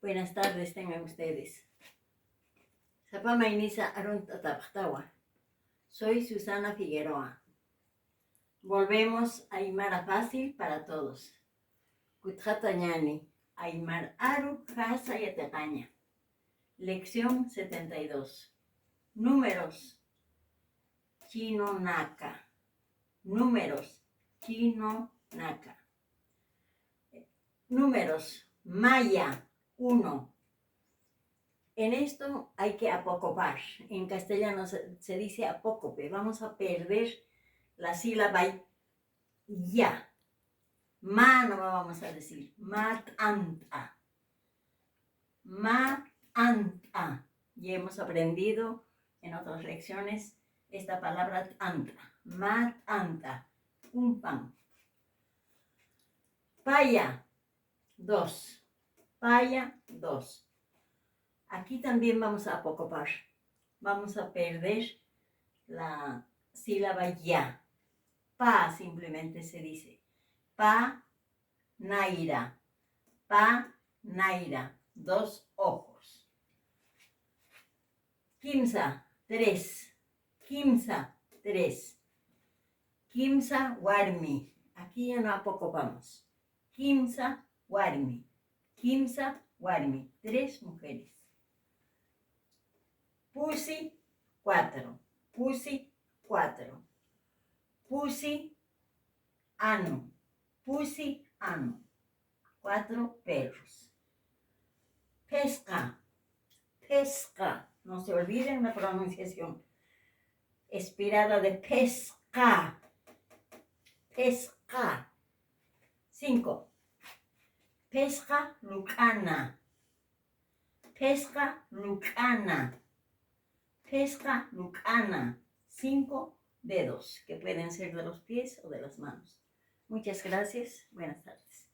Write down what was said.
Buenas tardes tengan ustedes. Zapama Inisa Arun Tataptawa. Soy Susana Figueroa. Volvemos a Aymara Fácil para todos. Kutjatañani, Aymar Aru Casa y Atepaña. Lección 72. Números. Chino Naka. Números. Chino Naka. Números. Maya 1. En esto hay que apocopar. En castellano se dice apócope. Vamos a perder la sílaba ya. Ma no vamos a decir. Matanta. Matanta. Y hemos aprendido en otras lecciones esta palabra anta. Matanta. Un pan. Paya. 2. Paya 2. Aquí también vamos a apocopar. Vamos a perder la sílaba ya. Pa simplemente se dice. Pa, naira. Pa, naira. 2 ojos. Kimsa, 3. Kimsa, 3. Kimsa, warmi. Aquí ya no apocopamos. Kimsa, warmi. Kimsa, warmi. 3 mujeres. Pusi, 4. Pusi, 4. Pusi, ano. Pusi, ano. 4 perros. Pesca. Pesca. No se olviden la pronunciación expirada de pesca. Pesca. 5. Pesca lucana. Pesca lucana. Pesca lucana. 5 dedos, que pueden ser de los pies o de las manos. Muchas gracias. Buenas tardes.